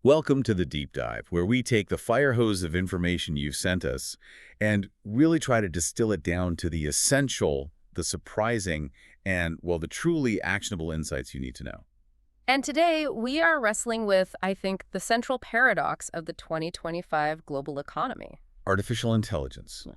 Welcome to the Deep Dive, where we take the fire hose of information you've sent us and really try to distill it down to the essential, the surprising, and, well, the truly actionable insights you need to know. And today, we are wrestling with, I think, the central paradox of the 2025 global economy. Artificial intelligence.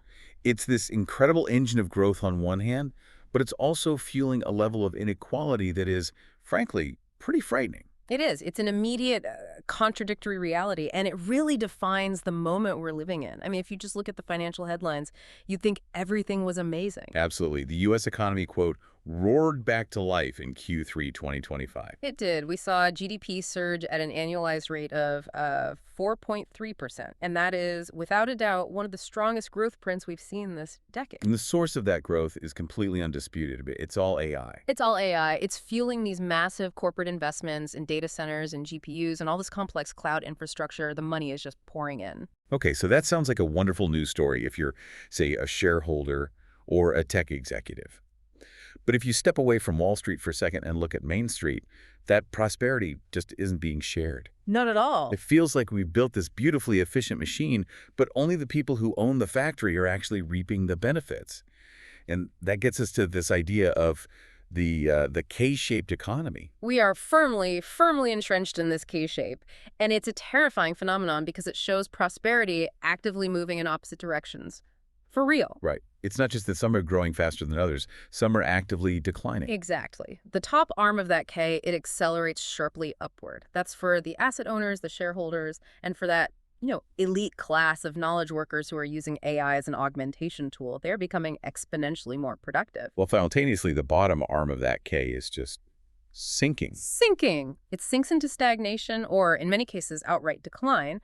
It's this incredible engine of growth on one hand, but it's also fueling a level of inequality that is, frankly, pretty frightening. It is. It's an immediate, contradictory reality, and it really defines the moment we're living in. I mean, if you just look at the financial headlines, you'd think everything was amazing. Absolutely. The U.S. economy, quote, roared back to life in Q3 2025. It did. We saw GDP surge at an annualized rate of 4.3%. And that is, without a doubt, one of the strongest growth prints we've seen this decade. And the source of that growth is completely undisputed. It's all AI. It's all AI. It's fueling these massive corporate investments in data centers and GPUs and all this complex cloud infrastructure. The money is just pouring in. Okay, so that sounds like a wonderful news story if you're, say, a shareholder or a tech executive. But if you step away from Wall Street for a second and look at Main Street, that prosperity just isn't being shared. Not at all. It feels like we've built this beautifully efficient machine, but only the people who own the factory are actually reaping the benefits. And that gets us to this idea of the K-shaped economy. We are firmly entrenched in this K-shape. And it's a terrifying phenomenon because it shows prosperity actively moving in opposite directions. For real. Right. It's not just that some are growing faster than others. Some are actively declining. Exactly. The top arm of that K, it accelerates sharply upward. That's for the asset owners, the shareholders, and for that, elite class of knowledge workers who are using AI as an augmentation tool. They're becoming exponentially more productive. Well, simultaneously, the bottom arm of that K is just sinking. Sinking. It sinks into stagnation or, in many cases, outright decline.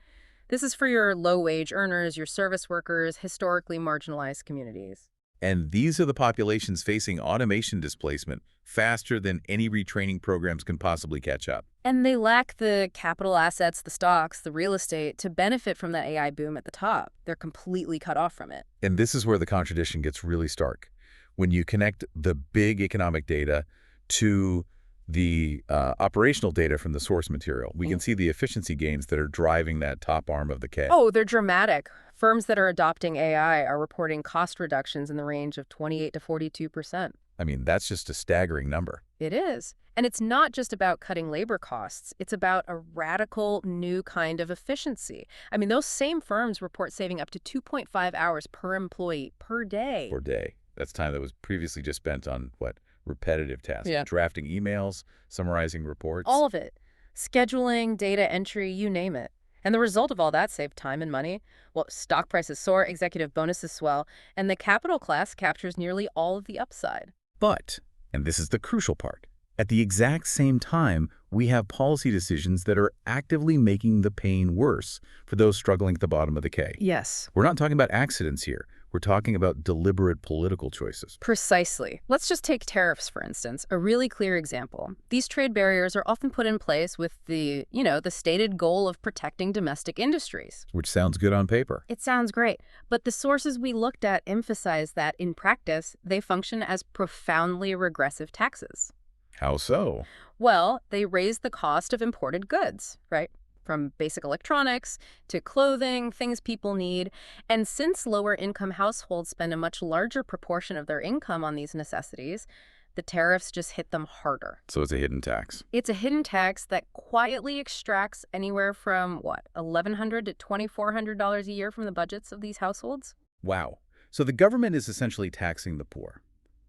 This is for your low-wage earners, your service workers, historically marginalized communities. And these are the populations facing automation displacement faster than any retraining programs can possibly catch up. And they lack the capital assets, the stocks, the real estate to benefit from that AI boom at the top. They're completely cut off from it. And this is where the contradiction gets really stark. When you connect the big economic data to the operational data from the source material, we can see the efficiency gains that are driving that top arm of the K. Oh, they're dramatic. Firms that are adopting AI are reporting cost reductions in the range of 28 to 42%. I mean, that's just a staggering number. It is. And it's not just about cutting labor costs. It's about a radical new kind of efficiency. I mean, those same firms report saving up to 2.5 hours per employee per day. Per day. That's time that was previously just spent on, what, repetitive tasks, Yeah. drafting emails, summarizing reports. All of it. Scheduling, data entry, you name it. And the result of all that saved time and money. Well, stock prices soar, executive bonuses swell, and the capital class captures nearly all of the upside. But, and this is the crucial part, at the exact same time, we have policy decisions that are actively making the pain worse for those struggling at the bottom of the K. Yes. We're not talking about accidents here. We're talking about deliberate political choices. Precisely. Let's just take tariffs, for instance, a really clear example. These trade barriers are often put in place with the stated goal of protecting domestic industries. Which sounds good on paper. It sounds great, but the sources we looked at emphasize that, in practice, they function as profoundly regressive taxes. How so? Well, they raise the cost of imported goods, right? From basic electronics to clothing, things people need. And since lower-income households spend a much larger proportion of their income on these necessities, the tariffs just hit them harder. So it's a hidden tax. It's a hidden tax that quietly extracts anywhere from, $1,100 to $2,400 a year from the budgets of these households? Wow. So the government is essentially taxing the poor,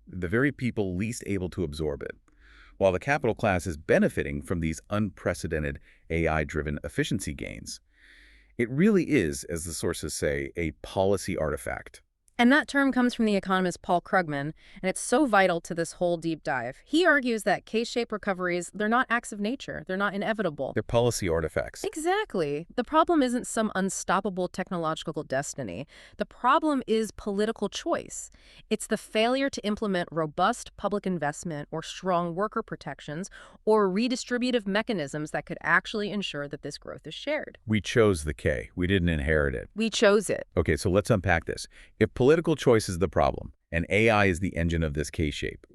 the very people least able to absorb it, while the capital class is benefiting from these unprecedented AI-driven efficiency gains. It really is, as the sources say, a policy artifact. And that term comes from the economist Paul Krugman, and it's so vital to this whole deep dive. He argues that K-shaped recoveries, they're not acts of nature. They're not inevitable. They're policy artifacts. Exactly. The problem isn't some unstoppable technological destiny. The problem is political choice. It's the failure to implement robust public investment or strong worker protections or redistributive mechanisms that could actually ensure that this growth is shared. We chose the K. We didn't inherit it. We chose it. Okay, so let's unpack this. If political choice is the problem, and AI is the engine of this K-shape,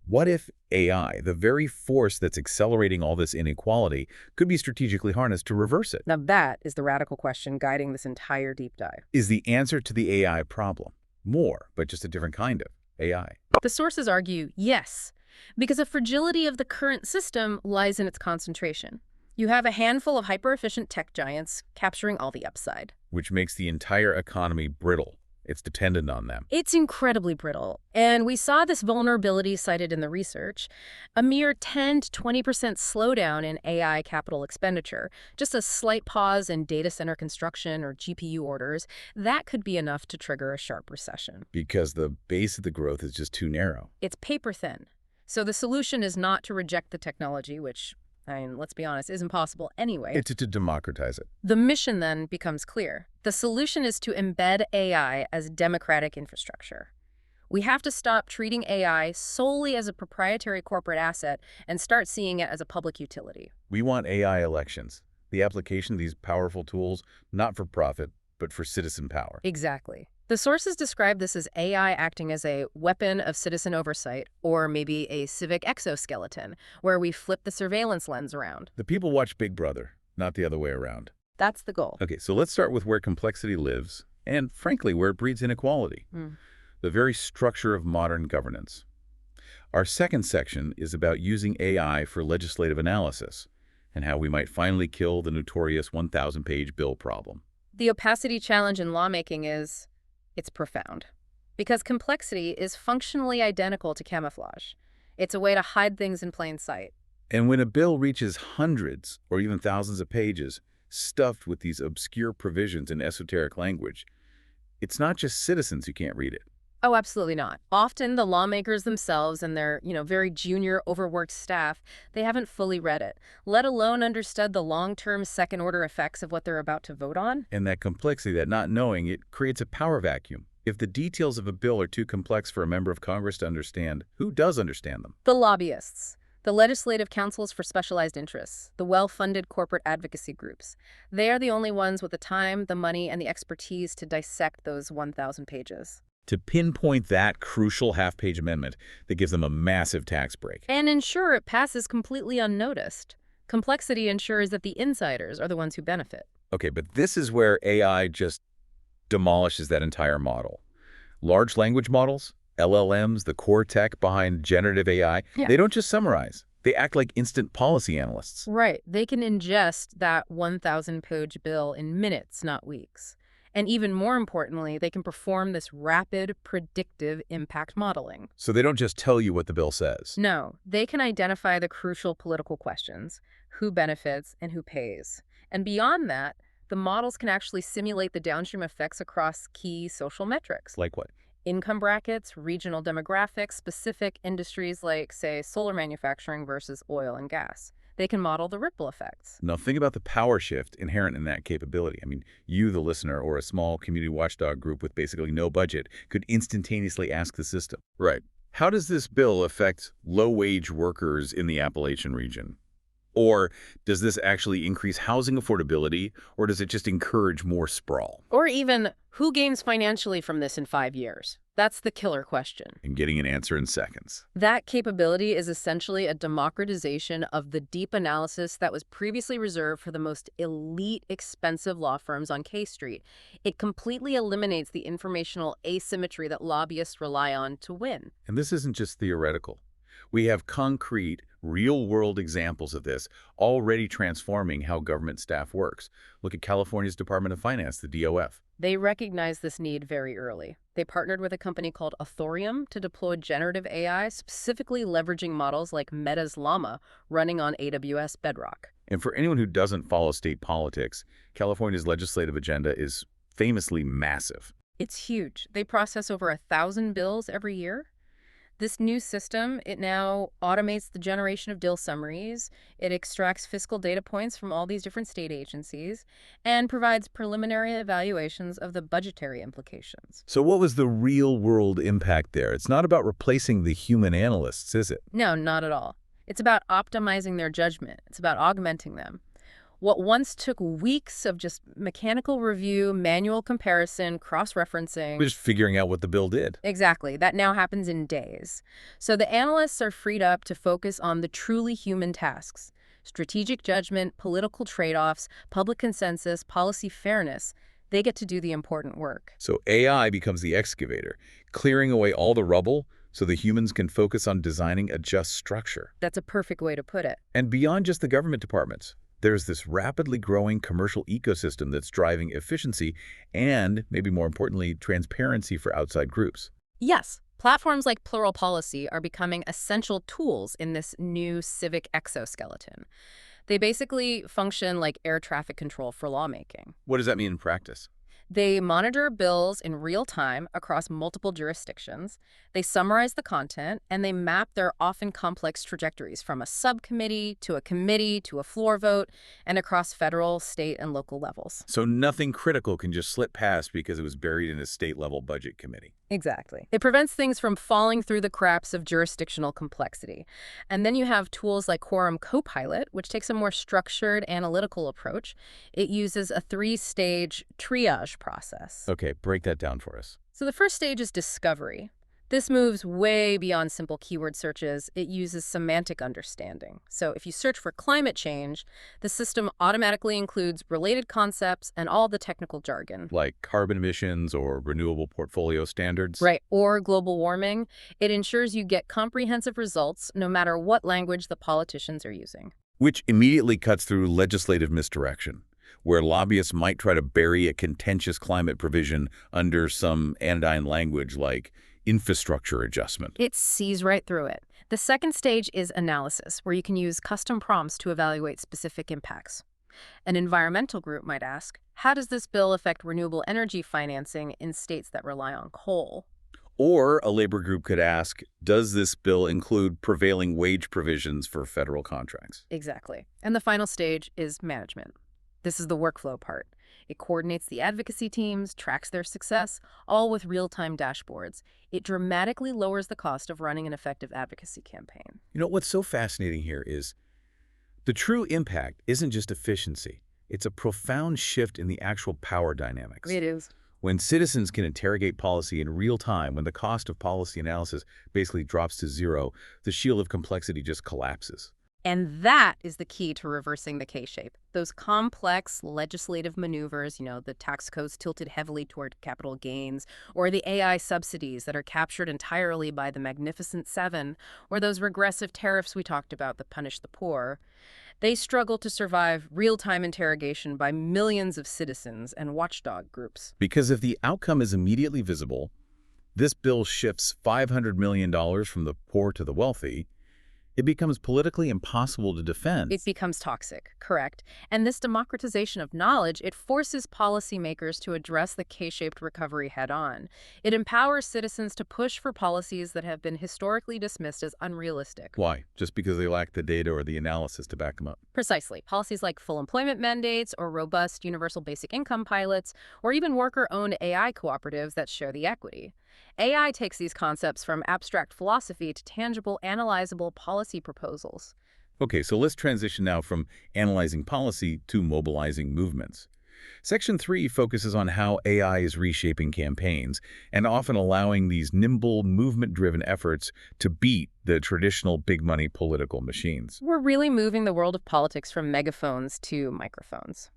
What if AI, the very force that's accelerating all this inequality, could be strategically harnessed to reverse it? Now that is the radical question guiding this entire deep dive. Is the answer to the AI problem more, but just a different kind of AI? The sources argue yes, because the fragility of the current system lies in its concentration. You have a handful of hyper-efficient tech giants capturing all the upside. Which makes the entire economy brittle. It's dependent on them. It's incredibly brittle, and we saw this vulnerability cited in the research. A mere 10 to 20% slowdown in AI capital expenditure, just a slight pause in data center construction or GPU orders, that could be enough to trigger a sharp recession. Because the base of the growth is just too narrow. It's paper thin. So the solution is not to reject the technology, which, let's be honest, is impossible anyway. It's to democratize it. The mission then becomes clear. The solution is to embed AI as democratic infrastructure. We have to stop treating AI solely as a proprietary corporate asset and start seeing it as a public utility. We want AI elections, the application of these powerful tools, not for profit, but for citizen power. Exactly. The sources describe this as AI acting as a weapon of citizen oversight, or maybe a civic exoskeleton, where we flip the surveillance lens around. The people watch Big Brother, not the other way around. That's the goal. Okay, so let's start with where complexity lives, and frankly, where it breeds inequality. The very structure of modern governance. Our second section is about using AI for legislative analysis, and how we might finally kill the notorious 1,000-page bill problem. The opacity challenge in lawmaking it's profound. Because complexity is functionally identical to camouflage. It's a way to hide things in plain sight. And when a bill reaches hundreds or even thousands of pages, stuffed with these obscure provisions in esoteric language, it's not just citizens who can't read it. Oh, absolutely not. Often the lawmakers themselves and their, very junior, overworked staff, they haven't fully read it, let alone understood the long-term second-order effects of what they're about to vote on. And that complexity, that not knowing, it creates a power vacuum. If the details of a bill are too complex for a member of Congress to understand, who does understand them? The lobbyists, the legislative councils for specialized interests, the well-funded corporate advocacy groups. They are the only ones with the time, the money, and the expertise to dissect those 1,000 pages. To pinpoint that crucial half-page amendment that gives them a massive tax break. And ensure it passes completely unnoticed. Complexity ensures that the insiders are the ones who benefit. Okay, but this is where AI just demolishes that entire model. Large language models, LLMs, the core tech behind generative AI, they don't just summarize. They act like instant policy analysts. Right. They can ingest that 1,000-page bill in minutes, not weeks. And even more importantly, they can perform this rapid, predictive impact modeling. So they don't just tell you what the bill says. No, they can identify the crucial political questions, who benefits and who pays. And beyond that, the models can actually simulate the downstream effects across key social metrics. Like what? Income brackets, regional demographics, specific industries like, say, solar manufacturing versus oil and gas. They can model the ripple effects. Now think about the power shift inherent in that capability. I mean, you, the listener, or a small community watchdog group with basically no budget could instantaneously ask the system. Right. How does this bill affect low-wage workers in the Appalachian region? Or does this actually increase housing affordability, or does it just encourage more sprawl? Or even, who gains financially from this in 5 years? That's the killer question. And getting an answer in seconds. That capability is essentially a democratization of the deep analysis that was previously reserved for the most elite, expensive law firms on K Street. It completely eliminates the informational asymmetry that lobbyists rely on to win. And this isn't just theoretical. We have concrete, real-world examples of this already transforming how government staff works. Look at California's Department of Finance, the DOF. They recognized this need very early. They partnered with a company called Authorium to deploy generative AI, specifically leveraging models like Meta's Llama running on AWS Bedrock. And for anyone who doesn't follow state politics, California's legislative agenda is famously massive. It's huge. They process over 1,000 bills every year. This new system, it now automates the generation of deal summaries, it extracts fiscal data points from all these different state agencies, and provides preliminary evaluations of the budgetary implications. So what was the real-world impact there? It's not about replacing the human analysts, is it? No, not at all. It's about optimizing their judgment. It's about augmenting them. What once took weeks of just mechanical review, manual comparison, cross-referencing. Just figuring out what the bill did. Exactly. That now happens in days. So the analysts are freed up to focus on the truly human tasks: strategic judgment, political trade-offs, public consensus, policy fairness. They get to do the important work. So AI becomes the excavator, clearing away all the rubble so the humans can focus on designing a just structure. That's a perfect way to put it. And beyond just the government departments, there's this rapidly growing commercial ecosystem that's driving efficiency and, maybe more importantly, transparency for outside groups. Yes, platforms like Plural Policy are becoming essential tools in this new civic exoskeleton. They basically function like air traffic control for lawmaking. What does that mean in practice? They monitor bills in real time across multiple jurisdictions, they summarize the content, and they map their often complex trajectories from a subcommittee to a committee to a floor vote and across federal, state, and local levels. So nothing critical can just slip past because it was buried in a state-level budget committee. Exactly. It prevents things from falling through the cracks of jurisdictional complexity. And then you have tools like Quorum Copilot, which takes a more structured, analytical approach. It uses a 3-stage triage process. Okay, break that down for us. So the first stage is discovery. This moves way beyond simple keyword searches. It uses semantic understanding. So if you search for climate change, the system automatically includes related concepts and all the technical jargon. Like carbon emissions or renewable portfolio standards? Right, or global warming. It ensures you get comprehensive results no matter what language the politicians are using. Which immediately cuts through legislative misdirection, where lobbyists might try to bury a contentious climate provision under some anodyne language like infrastructure adjustment. It sees right through it. The second stage is analysis, where you can use custom prompts to evaluate specific impacts. An environmental group might ask, how does this bill affect renewable energy financing in states that rely on coal? Or a labor group could ask, does this bill include prevailing wage provisions for federal contracts? Exactly. And the final stage is management. This is the workflow part. It coordinates the advocacy teams, tracks their success, all with real-time dashboards. It dramatically lowers the cost of running an effective advocacy campaign. You know, what's so fascinating here is the true impact isn't just efficiency. It's a profound shift in the actual power dynamics. It is. When citizens can interrogate policy in real time, when the cost of policy analysis basically drops to zero, the shield of complexity just collapses. And that is the key to reversing the K-shape. Those complex legislative maneuvers, the tax codes tilted heavily toward capital gains, or the AI subsidies that are captured entirely by the Magnificent Seven, or those regressive tariffs we talked about that punish the poor, they struggle to survive real-time interrogation by millions of citizens and watchdog groups. Because if the outcome is immediately visible, this bill shifts $500 million from the poor to the wealthy, it becomes politically impossible to defend. It becomes toxic, correct. And this democratization of knowledge, it forces policymakers to address the K-shaped recovery head-on. It empowers citizens to push for policies that have been historically dismissed as unrealistic. Why? Just because they lack the data or the analysis to back them up? Precisely. Policies like full employment mandates or robust universal basic income pilots, or even worker-owned AI cooperatives that share the equity. AI takes these concepts from abstract philosophy to tangible, analyzable policy proposals. Okay, so let's transition now from analyzing policy to mobilizing movements. Section 3 focuses on how AI is reshaping campaigns and often allowing these nimble, movement-driven efforts to beat the traditional big-money political machines. We're really moving the world of politics from megaphones to microphones.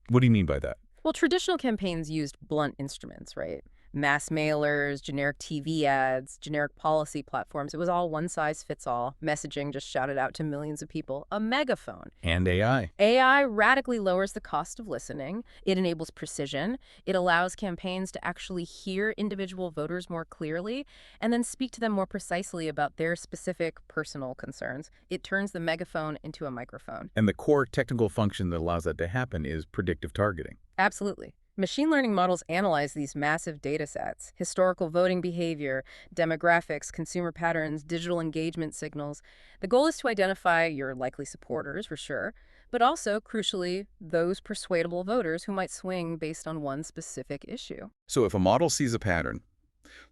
What do you mean by that? Well, traditional campaigns used blunt instruments, right? Mass mailers, generic TV ads, generic policy platforms. It was all one size fits all. Messaging just shouted out to millions of people. A megaphone. And AI. AI radically lowers the cost of listening. It enables precision. It allows campaigns to actually hear individual voters more clearly and then speak to them more precisely about their specific personal concerns. It turns the megaphone into a microphone. And the core technical function that allows that to happen is predictive targeting. Absolutely. Machine learning models analyze these massive data sets: historical voting behavior, demographics, consumer patterns, digital engagement signals. The goal is to identify your likely supporters, for sure, but also, crucially, those persuadable voters who might swing based on one specific issue. So if a model sees a pattern,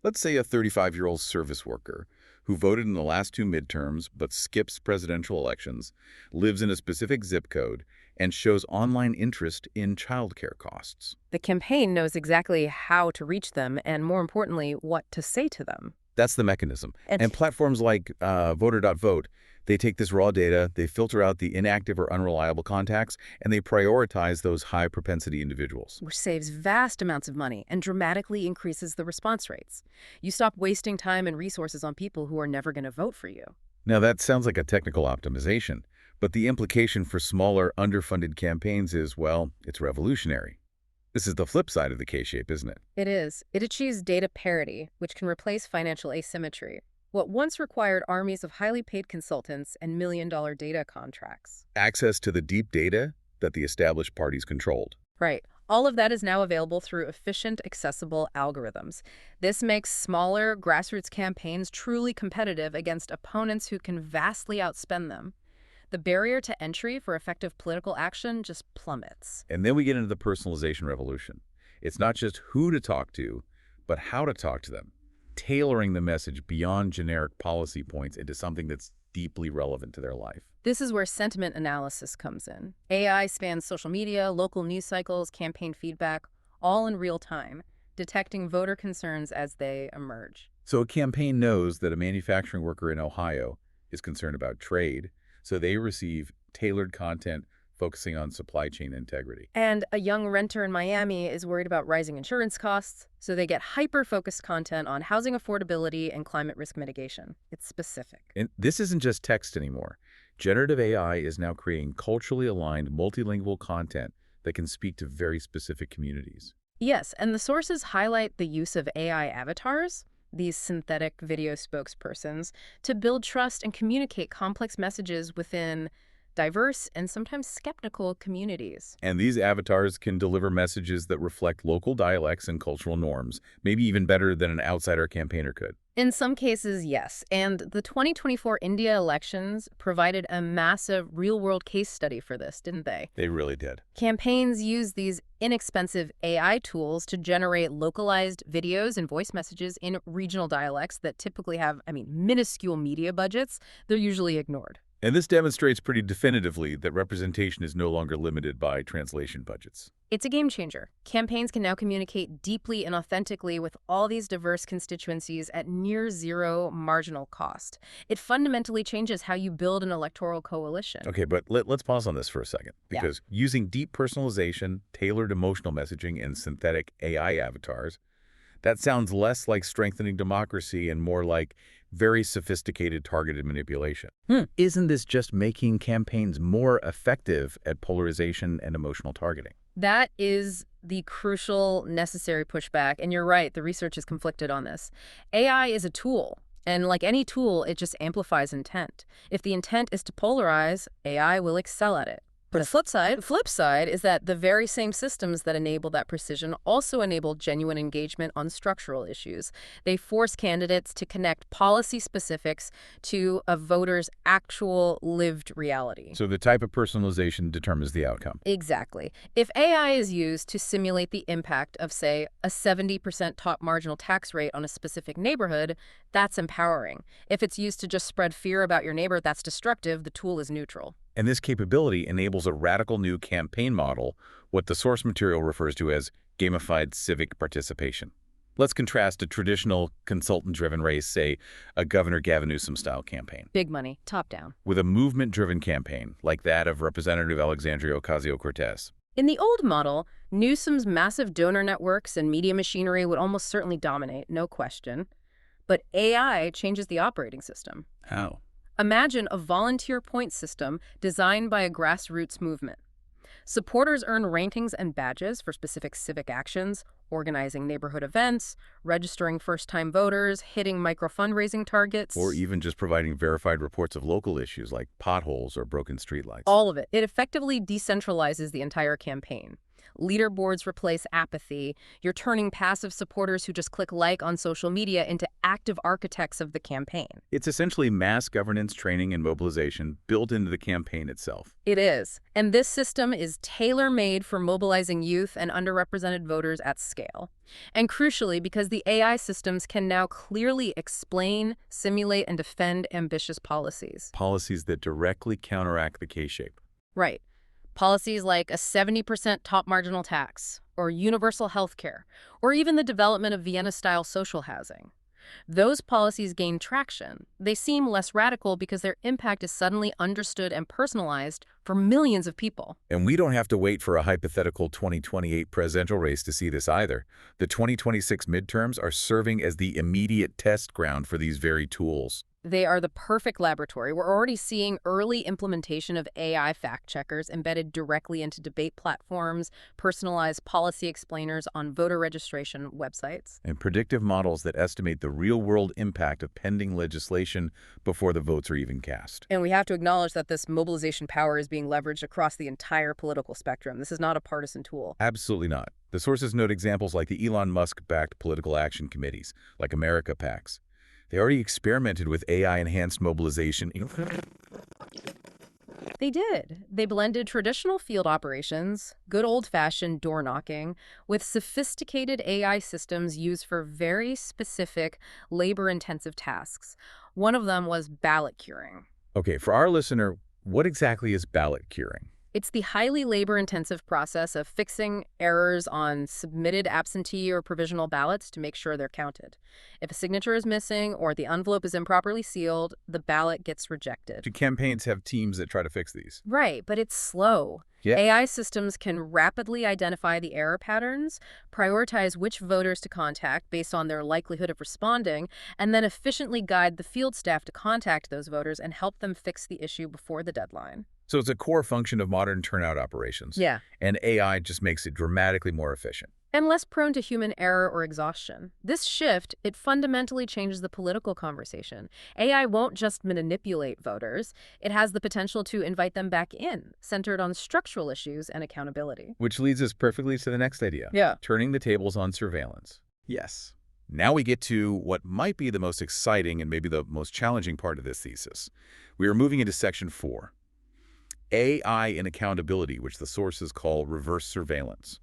let's say a 35-year-old service worker who voted in the last 2 midterms but skips presidential elections, lives in a specific zip code, and shows online interest in childcare costs. The campaign knows exactly how to reach them and, more importantly, what to say to them. That's the mechanism. And And platforms like voter.vote, they take this raw data, they filter out the inactive or unreliable contacts, and they prioritize those high-propensity individuals. which saves vast amounts of money and dramatically increases the response rates. You stop wasting time and resources on people who are never going to vote for you. Now, that sounds like a technical optimization, but the implication for smaller, underfunded campaigns is, well, it's revolutionary. This is the flip side of the K-shape, isn't it? It is. It achieves data parity, which can replace financial asymmetry. What once required armies of highly paid consultants and million-dollar data contracts. Access to the deep data that the established parties controlled. Right. All of that is now available through efficient, accessible algorithms. This makes smaller, grassroots campaigns truly competitive against opponents who can vastly outspend them. The barrier to entry for effective political action just plummets. And then we get into the personalization revolution. It's not just who to talk to, but how to talk to them, tailoring the message beyond generic policy points into something that's deeply relevant to their life. This is where sentiment analysis comes in. AI spans social media, local news cycles, campaign feedback, all in real time, detecting voter concerns as they emerge. So a campaign knows that a manufacturing worker in Ohio is concerned about trade, so they receive tailored content focusing on supply chain integrity. And a young renter in Miami is worried about rising insurance costs, so they get hyper-focused content on housing affordability and climate risk mitigation. It's specific. And this isn't just text anymore. Generative AI is now creating culturally aligned, multilingual content that can speak to very specific communities. Yes, and the sources highlight the use of AI avatars, these synthetic video spokespersons, to build trust and communicate complex messages within diverse and sometimes skeptical communities. And these avatars can deliver messages that reflect local dialects and cultural norms, maybe even better than an outsider campaigner could. In some cases, yes. And the 2024 India elections provided a massive real-world case study for this, didn't they? They really did. Campaigns use these inexpensive AI tools to generate localized videos and voice messages in regional dialects that typically have, minuscule media budgets. They're usually ignored. And this demonstrates pretty definitively that representation is no longer limited by translation budgets. It's a game changer. Campaigns can now communicate deeply and authentically with all these diverse constituencies at near zero marginal cost. It fundamentally changes how you build an electoral coalition. Okay, but let's pause on this for a second, because using deep personalization, tailored emotional messaging, and synthetic AI avatars, that sounds less like strengthening democracy and more like very sophisticated targeted manipulation. Isn't this just making campaigns more effective at polarization and emotional targeting? That is the crucial, necessary pushback. And you're right, the research is conflicted on this. AI is a tool. And like any tool, it just amplifies intent. If the intent is to polarize, AI will excel at it. But the flip side is that the very same systems that enable that precision also enable genuine engagement on structural issues. They force candidates to connect policy specifics to a voter's actual lived reality. So the type of personalization determines the outcome. Exactly. If AI is used to simulate the impact of, say, a 70% top marginal tax rate on a specific neighborhood, that's empowering. If it's used to just spread fear about your neighbor, that's destructive. The tool is neutral. And this capability enables a radical new campaign model, what the source material refers to as gamified civic participation. Let's contrast a traditional consultant-driven race, say a Governor Gavin Newsom-style campaign, Big money, top down. with a movement-driven campaign like that of Representative Alexandria Ocasio-Cortez. In the old model, Newsom's massive donor networks and media machinery would almost certainly dominate, no question. But AI changes the operating system. How? Imagine a volunteer point system designed by a grassroots movement. Supporters earn rankings and badges for specific civic actions, organizing neighborhood events, registering first-time voters, hitting micro-fundraising targets. Or even just providing verified reports of local issues like potholes or broken streetlights. All of it. It effectively decentralizes the entire campaign. Leaderboards replace apathy. You're turning passive supporters who just click like on social media into active architects of the campaign. It's essentially mass governance training and mobilization built into the campaign itself. It is. And this system is tailor-made for mobilizing youth and underrepresented voters at scale. And crucially, because the AI systems can now clearly explain, simulate, and defend ambitious policies. Policies that directly counteract the K-shape. Right. Policies like a 70% top marginal tax, or universal health care, or even the development of Vienna-style social housing. Those policies gain traction. They seem less radical because their impact is suddenly understood and personalized for millions of people. And we don't have to wait for a hypothetical 2028 presidential race to see this either. The 2026 midterms are serving as the immediate test ground for these very tools. They are the perfect laboratory. We're already seeing early implementation of AI fact-checkers embedded directly into debate platforms, personalized policy explainers on voter registration websites. And predictive models that estimate the real-world impact of pending legislation before the votes are even cast. And we have to acknowledge that this mobilization power is being leveraged across the entire political spectrum. This is not a partisan tool. Absolutely not. The sources note examples like the Elon Musk-backed political action committees, like America PACs. They already experimented with AI-enhanced mobilization. They did. They blended traditional field operations, good old-fashioned door-knocking, with sophisticated AI systems used for very specific, labor-intensive tasks. One of them was ballot curing. Okay, for our listener, what exactly is ballot curing? It's the highly labor-intensive process of fixing errors on submitted absentee or provisional ballots to make sure they're counted. If a signature is missing or the envelope is improperly sealed, the ballot gets rejected. Do campaigns have teams that try to fix these? Right, but it's slow. Yeah. AI systems can rapidly identify the error patterns, prioritize which voters to contact based on their likelihood of responding, and then efficiently guide the field staff to contact those voters and help them fix the issue before the deadline. So it's a core function of modern turnout operations. Yeah. And AI just makes it dramatically more efficient. And less prone to human error or exhaustion. This shift, it fundamentally changes the political conversation. AI won't just manipulate voters. It has the potential to invite them back in, centered on structural issues and accountability. Which leads us perfectly to the next idea. Yeah. Turning the tables on surveillance. Yes. Now we get to what might be the most exciting and maybe the most challenging part of this thesis. We are moving into section 4. AI and accountability, which the sources call reverse surveillance.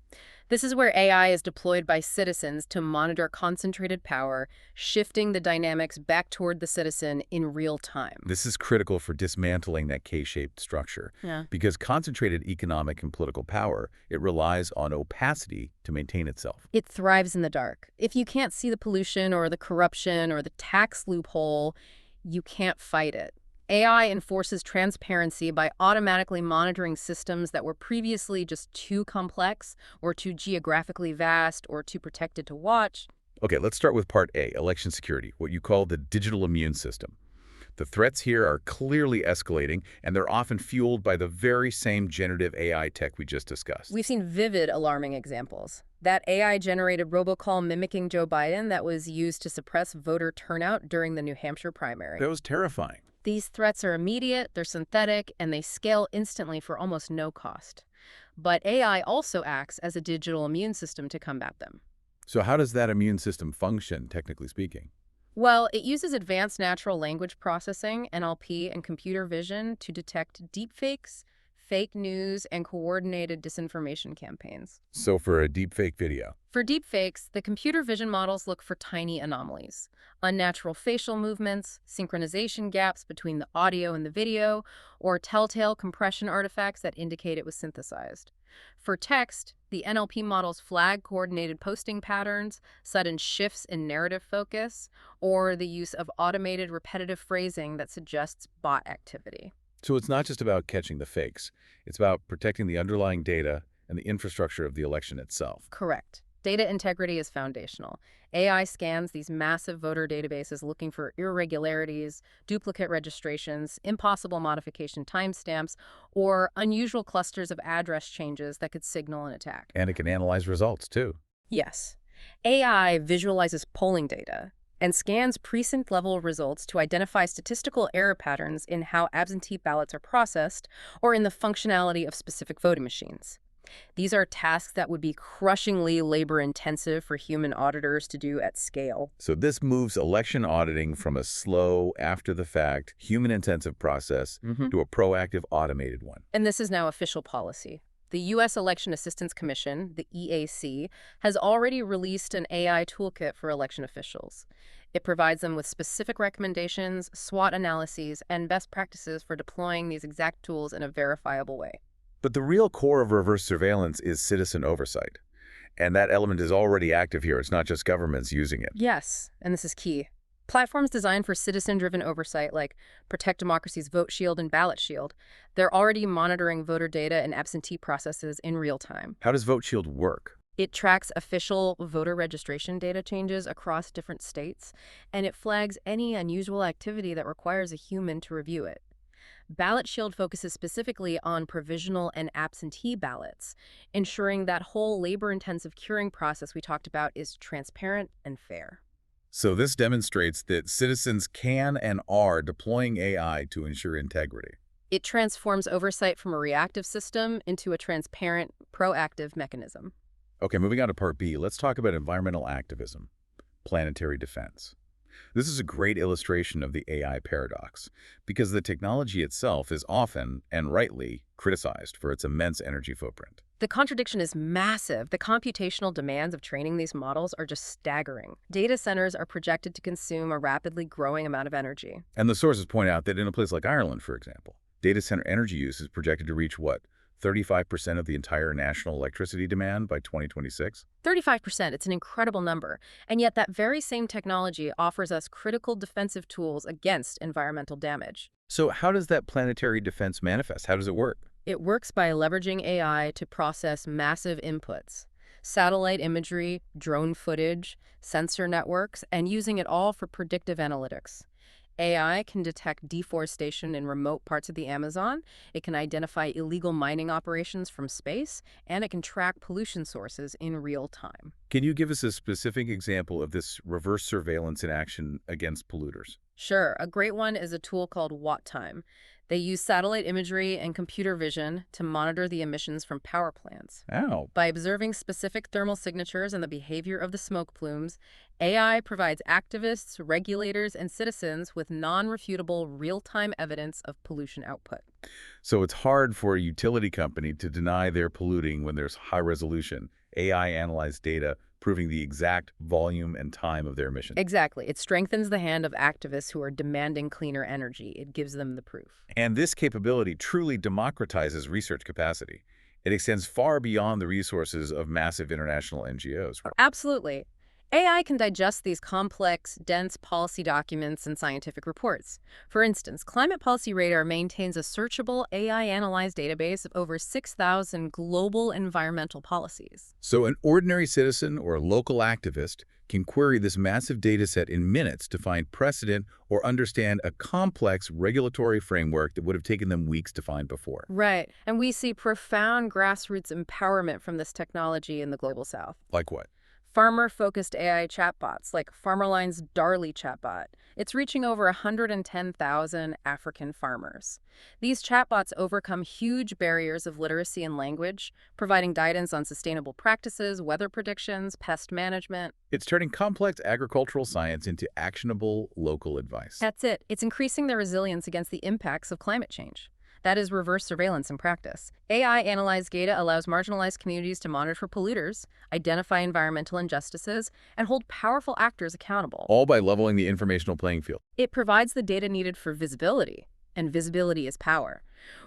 This is where AI is deployed by citizens to monitor concentrated power, shifting the dynamics back toward the citizen in real time. This is critical for dismantling that K-shaped structure. Yeah. Because concentrated economic and political power, it relies on opacity to maintain itself. It thrives in the dark. If you can't see the pollution or the corruption or the tax loophole, you can't fight it. AI enforces transparency by automatically monitoring systems that were previously just too complex or too geographically vast or too protected to watch. Okay, let's start with part A, election security, what you call the digital immune system. The threats here are clearly escalating, and they're often fueled by the very same generative AI tech we just discussed. We've seen vivid, alarming examples. That AI-generated robocall mimicking Joe Biden that was used to suppress voter turnout during the New Hampshire primary. That was terrifying. These threats are immediate, they're synthetic, and they scale instantly for almost no cost. But AI also acts as a digital immune system to combat them. So how does that immune system function, technically speaking? Well, it uses advanced natural language processing, NLP, and computer vision to detect deepfakes, fake news, and coordinated disinformation campaigns. So for a deepfake video? For deepfakes, the computer vision models look for tiny anomalies, unnatural facial movements, synchronization gaps between the audio and the video, or telltale compression artifacts that indicate it was synthesized. For text, the NLP models flag coordinated posting patterns, sudden shifts in narrative focus, or the use of automated repetitive phrasing that suggests bot activity. So it's not just about catching the fakes. It's about protecting the underlying data and the infrastructure of the election itself. Correct. Data integrity is foundational. AI scans these massive voter databases looking for irregularities, duplicate registrations, impossible modification timestamps, or unusual clusters of address changes that could signal an attack. And it can analyze results, too. Yes. AI visualizes polling data and scans precinct-level results to identify statistical error patterns in how absentee ballots are processed or in the functionality of specific voting machines. These are tasks that would be crushingly labor-intensive for human auditors to do at scale. So this moves election auditing from a slow, after-the-fact, human-intensive process to a proactive, automated one. And this is now official policy. The U.S. Election Assistance Commission, the EAC, has already released an AI toolkit for election officials. It provides them with specific recommendations, SWOT analyses, and best practices for deploying these exact tools in a verifiable way. But the real core of reverse surveillance is citizen oversight. And that element is already active here. It's not just governments using it. Yes, and this is key. Platforms designed for citizen-driven oversight like Protect Democracy's Vote Shield and Ballot Shield, they're already monitoring voter data and absentee processes in real time. How does Vote Shield work? It tracks official voter registration data changes across different states, and it flags any unusual activity that requires a human to review it. Ballot Shield focuses specifically on provisional and absentee ballots, ensuring that whole labor-intensive curing process we talked about is transparent and fair. So this demonstrates that citizens can and are deploying AI to ensure integrity. It transforms oversight from a reactive system into a transparent, proactive mechanism. Okay, moving on to Part B, let's talk about environmental activism, planetary defense. This is a great illustration of the AI paradox, because the technology itself is often, and rightly, criticized for its immense energy footprint. The contradiction is massive. The computational demands of training these models are just staggering. Data centers are projected to consume a rapidly growing amount of energy. And the sources point out that in a place like Ireland, for example, data center energy use is projected to reach what? 35% of the entire national electricity demand by 2026? 35%, it's an incredible number. And yet that very same technology offers us critical defensive tools against environmental damage. So how does that planetary defense manifest? How does it work? It works by leveraging AI to process massive inputs, satellite imagery, drone footage, sensor networks, and using it all for predictive analytics. AI can detect deforestation in remote parts of the Amazon, it can identify illegal mining operations from space, and it can track pollution sources in real time. Can you give us a specific example of this reverse surveillance in action against polluters? Sure, a great one is a tool called WattTime. They use satellite imagery and computer vision to monitor the emissions from power plants. Oh, By observing specific thermal signatures and the behavior of the smoke plumes, AI provides activists, regulators, and citizens with non-refutable real-time evidence of pollution output. so it's hard for a utility company to deny they're polluting when there's high-resolution, AI-analyzed data proving the exact volume and time of their emissions. Exactly. It strengthens the hand of activists who are demanding cleaner energy. It gives them the proof. And this capability truly democratizes research capacity. It extends far beyond the resources of massive international NGOs. Absolutely. AI can digest these complex, dense policy documents and scientific reports. For instance, Climate Policy Radar maintains a searchable AI-analyzed database of over 6,000 global environmental policies. So an ordinary citizen or a local activist can query this massive data set in minutes to find precedent or understand a complex regulatory framework that would have taken them weeks to find before. Right. And we see profound grassroots empowerment from this technology in the Global South. Like what? Farmer-focused AI chatbots, like Farmerline's Darley chatbot. It's reaching over 110,000 African farmers. These chatbots overcome huge barriers of literacy and language, providing guidance on sustainable practices, weather predictions, pest management. It's turning complex agricultural science into actionable local advice. That's it. It's increasing their resilience against the impacts of climate change. That is reverse surveillance in practice. AI-analyzed data allows marginalized communities to monitor for polluters, identify environmental injustices, and hold powerful actors accountable. All by leveling the informational playing field. It provides the data needed for visibility, and visibility is power.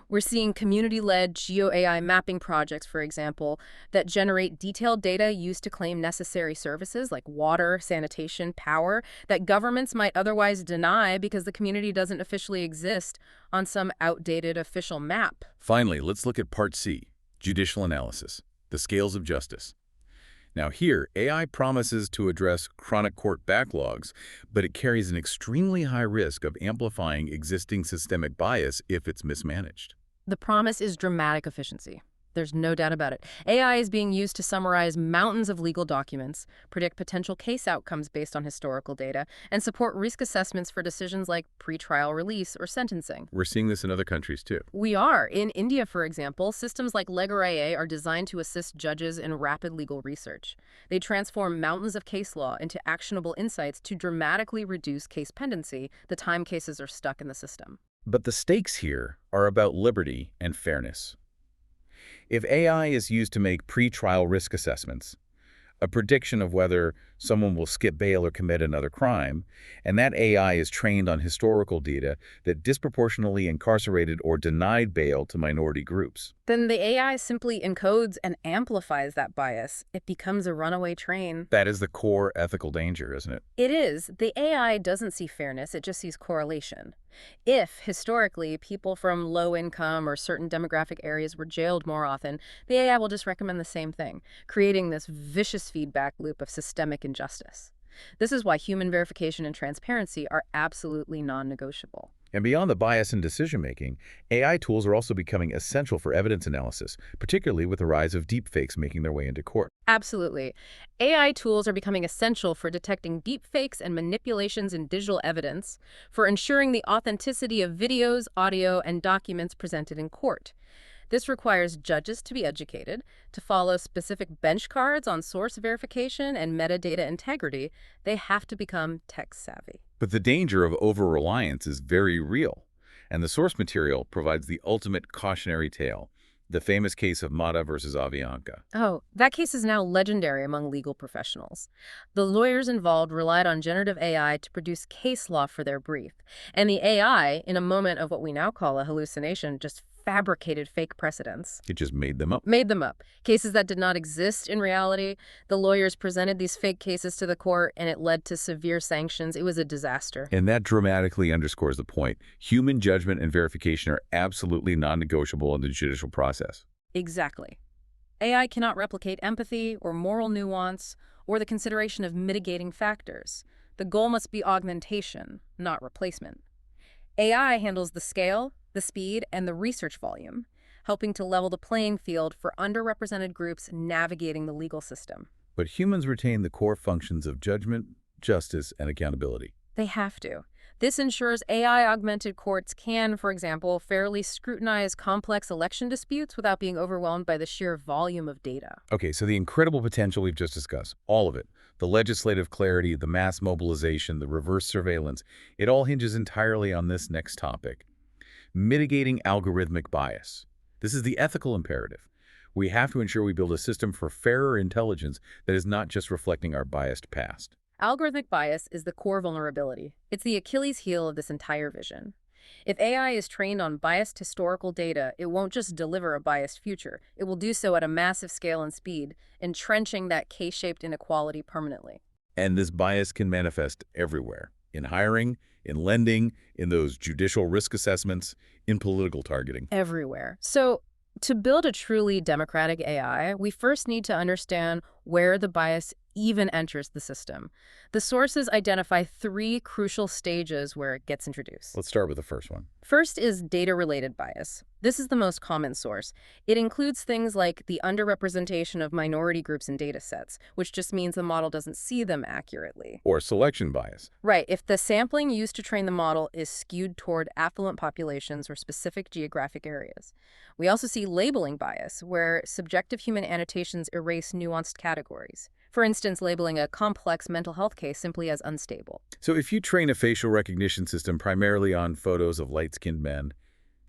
We're seeing community-led geo-AI mapping projects, for example, that generate detailed data used to claim necessary services like water, sanitation, power, that governments might otherwise deny because the community doesn't officially exist on some outdated official map. Finally, let's look at Part C, judicial analysis, the scales of justice. Now here, AI promises to address chronic court backlogs, but it carries an extremely high risk of amplifying existing systemic bias if it's mismanaged. The promise is dramatic efficiency. There's no doubt about it. AI is being used to summarize mountains of legal documents, predict potential case outcomes based on historical data, and support risk assessments for decisions like pretrial release or sentencing. We're seeing this in other countries too. We are. In India, for example, systems like Lega are designed to assist judges in rapid legal research. They transform mountains of case law into actionable insights to dramatically reduce case pendency, the time cases are stuck in the system. But the stakes here are about liberty and fairness. If AI is used to make pre-trial risk assessments, a prediction of whether someone will skip bail or commit another crime, and that AI is trained on historical data that disproportionately incarcerated or denied bail to minority groups, then the AI simply encodes and amplifies that bias. It becomes a runaway train. That is the core ethical danger, isn't it? It is. The AI doesn't see fairness, it just sees correlation. If, historically, people from low income or certain demographic areas were jailed more often, the AI will just recommend the same thing, creating this vicious feedback loop of systemic injustice. This is why human verification and transparency are absolutely non-negotiable. And beyond the bias in decision-making, AI tools are also becoming essential for evidence analysis, particularly with the rise of deepfakes making their way into court. Absolutely. AI tools are becoming essential for detecting deepfakes and manipulations in digital evidence, for ensuring the authenticity of videos, audio, and documents presented in court. This requires judges to be educated, to follow specific bench cards on source verification and metadata integrity. They have to become tech-savvy. But the danger of over-reliance is very real, and the source material provides the ultimate cautionary tale, the famous case of Mata versus Avianca. Oh, that case is now legendary among legal professionals. The lawyers involved relied on generative AI to produce case law for their brief, and the AI, in a moment of what we now call a hallucination, just fabricated fake precedents. It just made them up. Made them up. Cases that did not exist in reality. The lawyers presented these fake cases to the court, and it led to severe sanctions. It was a disaster. And that dramatically underscores the point. Human judgment and verification are absolutely non-negotiable in the judicial process. Exactly. AI cannot replicate empathy or moral nuance or the consideration of mitigating factors. The goal must be augmentation, not replacement. AI handles the scale, the speed, and the research volume, helping to level the playing field for underrepresented groups navigating the legal system. But humans retain the core functions of judgment, justice, and accountability. They have to. This ensures AI-augmented courts can, for example, fairly scrutinize complex election disputes without being overwhelmed by the sheer volume of data. Okay, so the incredible potential we've just discussed, all of it, the legislative clarity, the mass mobilization, the reverse surveillance, it all hinges entirely on this next topic. Mitigating algorithmic bias. This is the ethical imperative. We have to ensure we build a system for fairer intelligence that is not just reflecting our biased past. Algorithmic bias is the core vulnerability. It's the Achilles heel of this entire vision. If AI is trained on biased historical data, it won't just deliver a biased future. It will do so at a massive scale and speed, entrenching that K-shaped inequality permanently. And this bias can manifest everywhere. In hiring, in lending, in those judicial risk assessments, in political targeting. Everywhere. So, to build a truly democratic AI, we first need to understand where the bias even enters the system. The sources identify three crucial stages where it gets introduced. Let's start with the first one. First is data-related bias. This is the most common source. It includes things like the underrepresentation of minority groups in data sets, which just means the model doesn't see them accurately. Or selection bias. Right. If the sampling used to train the model is skewed toward affluent populations or specific geographic areas. We also see labeling bias, where subjective human annotations erase nuanced categories. For instance, labeling a complex mental health case simply as unstable. So if you train a facial recognition system primarily on photos of light-skinned men,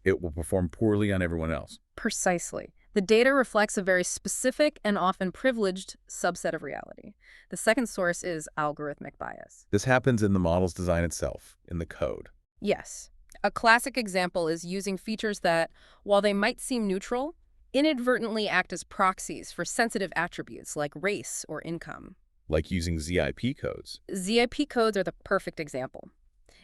it will perform poorly on everyone else. Precisely. The data reflects a very specific and often privileged subset of reality. The second source is algorithmic bias. This happens in the model's design itself, in the code. Yes. A classic example is using features that, while they might seem neutral, inadvertently act as proxies for sensitive attributes like race or income. Like using ZIP codes. ZIP codes are the perfect example.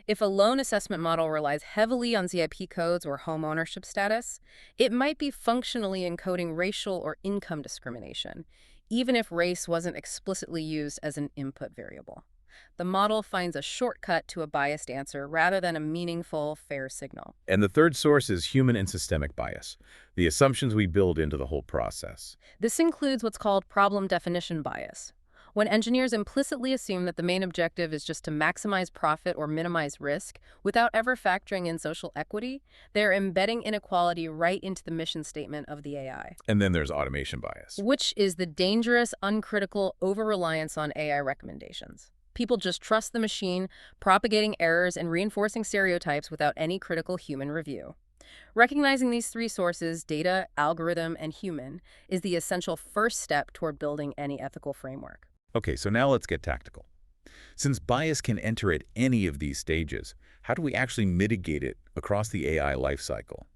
If a loan assessment model relies heavily on ZIP codes or home ownership status, it might be functionally encoding racial or income discrimination, even if race wasn't explicitly used as an input variable. The model finds a shortcut to a biased answer rather than a meaningful, fair signal. And the third source is human and systemic bias, the assumptions we build into the whole process. This includes what's called problem definition bias. When engineers implicitly assume that the main objective is just to maximize profit or minimize risk without ever factoring in social equity, they're embedding inequality right into the mission statement of the AI. And then there's automation bias. Which is the dangerous, uncritical over-reliance on AI recommendations. People just trust the machine, propagating errors and reinforcing stereotypes without any critical human review. Recognizing these three sources, data, algorithm, and human, is the essential first step toward building any ethical framework. Okay, so now let's get tactical. Since bias can enter at any of these stages, how do we actually mitigate it across the AI lifecycle?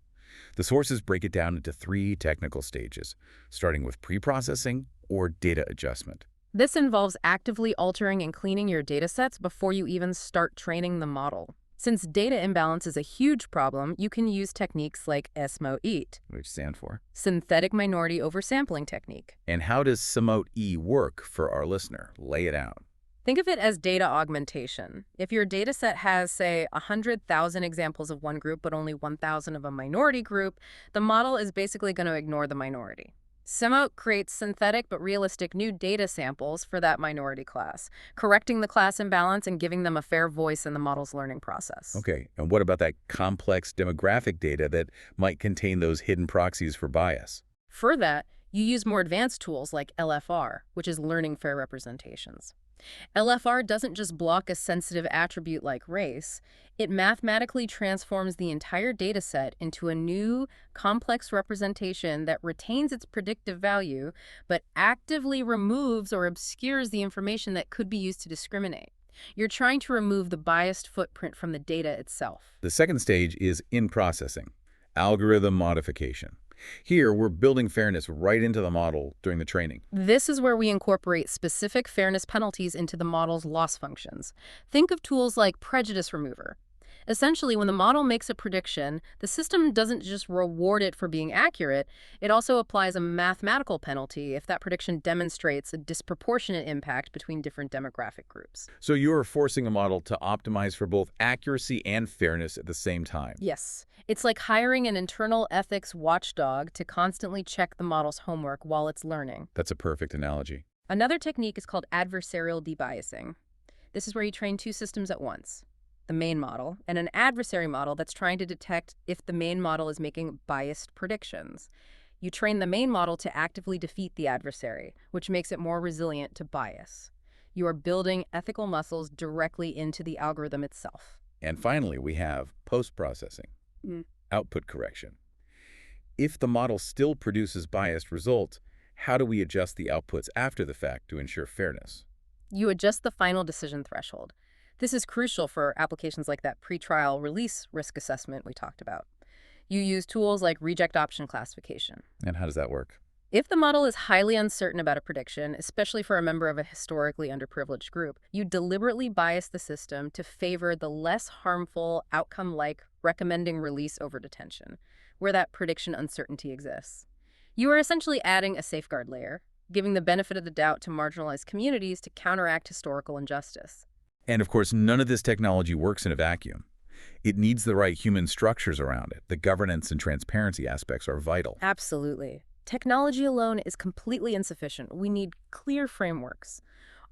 The sources break it down into 3 technical stages, starting with pre-processing or data adjustment. This involves actively altering and cleaning your datasets before you even start training the model. Since data imbalance is a huge problem, you can use techniques like SMO-EAT, Which stand for? synthetic minority oversampling technique. And how does SMO-E work for our listener? Lay it out. Think of it as data augmentation. If your dataset has, say, 100,000 examples of one group but only 1,000 of a minority group, the model is basically going to ignore the minority. SMO creates synthetic but realistic new data samples for that minority class, correcting the class imbalance and giving them a fair voice in the model's learning process. Okay, and what about that complex demographic data that might contain those hidden proxies for bias? For that, you use more advanced tools like LFR, which is learning fair representations. LFR doesn't just block a sensitive attribute like race, it mathematically transforms the entire dataset into a new, complex representation that retains its predictive value, but actively removes or obscures the information that could be used to discriminate. You're trying to remove the biased footprint from the data itself. The second stage is in-processing, algorithm modification. Here, we're building fairness right into the model during the training. This is where we incorporate specific fairness penalties into the model's loss functions. Think of tools like prejudice remover. Essentially, when the model makes a prediction, the system doesn't just reward it for being accurate, it also applies a mathematical penalty if that prediction demonstrates a disproportionate impact between different demographic groups. So you're forcing a model to optimize for both accuracy and fairness at the same time. Yes, it's like hiring an internal ethics watchdog to constantly check the model's homework while it's learning. That's a perfect analogy. Another technique is called adversarial debiasing. This is where you train 2 systems at once. The main model, and an adversary model that's trying to detect if the main model is making biased predictions. You train the main model to actively defeat the adversary, which makes it more resilient to bias. You are building ethical muscles directly into the algorithm itself. And finally, we have post-processing, output correction. If the model still produces biased results, how do we adjust the outputs after the fact to ensure fairness? You adjust the final decision threshold. This is crucial for applications like that pretrial release risk assessment we talked about. You use tools like reject option classification. And how does that work? If the model is highly uncertain about a prediction, especially for a member of a historically underprivileged group, you deliberately bias the system to favor the less harmful outcome like recommending release over detention, where that prediction uncertainty exists. You are essentially adding a safeguard layer, giving the benefit of the doubt to marginalized communities to counteract historical injustice. And of course, none of this technology works in a vacuum. It needs the right human structures around it. The governance and transparency aspects are vital. Absolutely. Technology alone is completely insufficient. We need clear frameworks.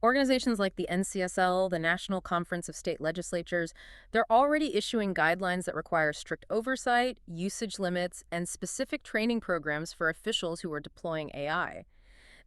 Organizations like the NCSL, the National Conference of State Legislatures, they're already issuing guidelines that require strict oversight, usage limits, and specific training programs for officials who are deploying AI.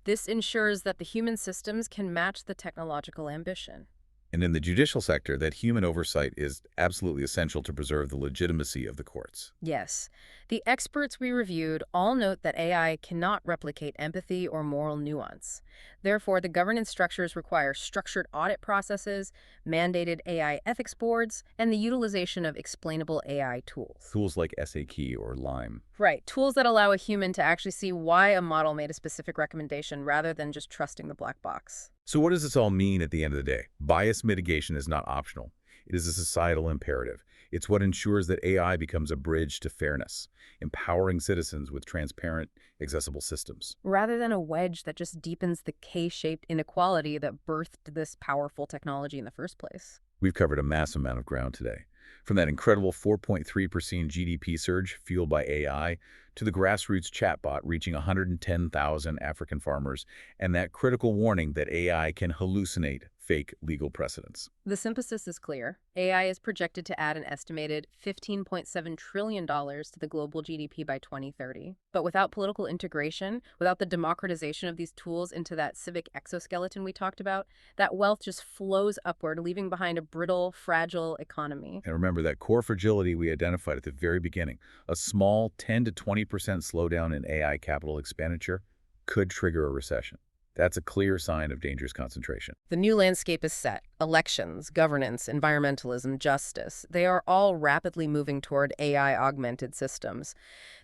This ensures that the human systems can match the technological ambition. And in the judicial sector, that human oversight is absolutely essential to preserve the legitimacy of the courts. Yes. The experts we reviewed all note that AI cannot replicate empathy or moral nuance. Therefore, the governance structures require structured audit processes, mandated AI ethics boards, and the utilization of explainable AI tools. Tools like SA-Key or Lime. Right. Tools that allow a human to actually see why a model made a specific recommendation rather than just trusting the black box. So what does this all mean at the end of the day? Bias mitigation is not optional. It is a societal imperative. It's what ensures that AI becomes a bridge to fairness, empowering citizens with transparent, accessible systems. Rather than a wedge that just deepens the K-shaped inequality that birthed this powerful technology in the first place. We've covered a massive amount of ground today. From that incredible 4.3% GDP surge fueled by AI to the grassroots chatbot reaching 110,000 African farmers and that critical warning that AI can hallucinate fake legal precedents. The synthesis is clear. AI is projected to add an estimated $15.7 trillion to the global GDP by 2030. But without political integration, without the democratization of these tools into that civic exoskeleton we talked about, that wealth just flows upward, leaving behind a brittle, fragile economy. And remember that core fragility we identified at the very beginning, a small 10 to 20% slowdown in AI capital expenditure could trigger a recession. That's a clear sign of dangerous concentration. The new landscape is set. Elections, governance, environmentalism, justice, they are all rapidly moving toward AI-augmented systems.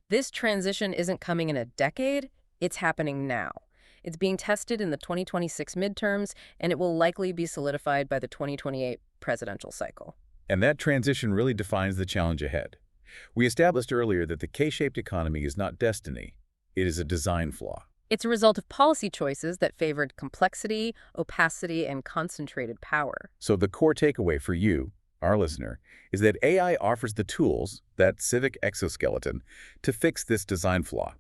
This transition isn't coming in a decade, it's happening now. It's being tested in the 2026 midterms, and it will likely be solidified by the 2028 presidential cycle. And that transition really defines the challenge ahead. We established earlier that the K-shaped economy is not destiny. It is a design flaw. It's a result of policy choices that favored complexity, opacity, and concentrated power. So the core takeaway for you, our listener, is that AI offers the tools, that civic exoskeleton, to fix this design flaw.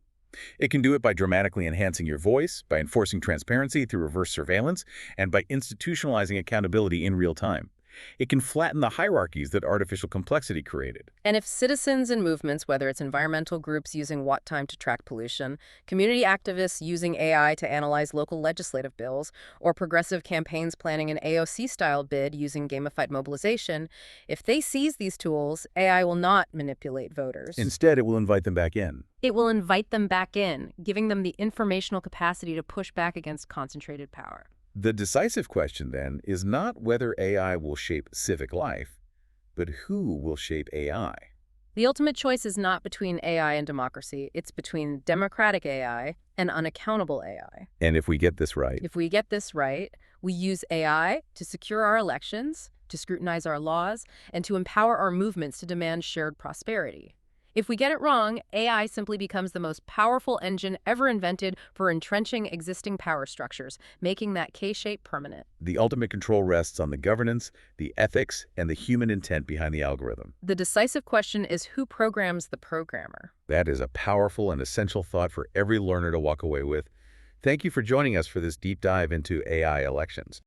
It can do it by dramatically enhancing your voice, by enforcing transparency through reverse surveillance, and by institutionalizing accountability in real time. It can flatten the hierarchies that artificial complexity created. And if citizens and movements, whether it's environmental groups using Watt time to track pollution, community activists using AI to analyze local legislative bills, or progressive campaigns planning an AOC-style bid using gamified mobilization, if they seize these tools, AI will not manipulate voters. Instead, it will invite them back in. It will invite them back in, giving them the informational capacity to push back against concentrated power. The decisive question, then, is not whether AI will shape civic life, but who will shape AI. The ultimate choice is not between AI and democracy. It's between democratic AI and unaccountable AI. And if we get this right, If we get this right, we use AI to secure our elections, to scrutinize our laws, and to empower our movements to demand shared prosperity. If we get it wrong, AI simply becomes the most powerful engine ever invented for entrenching existing power structures, making that K-shape permanent. the ultimate control rests on the governance, the ethics, and the human intent behind the algorithm. The decisive question is who programs the programmer? That is a powerful and essential thought for every learner to walk away with. Thank you for joining us for this deep dive into AI elections.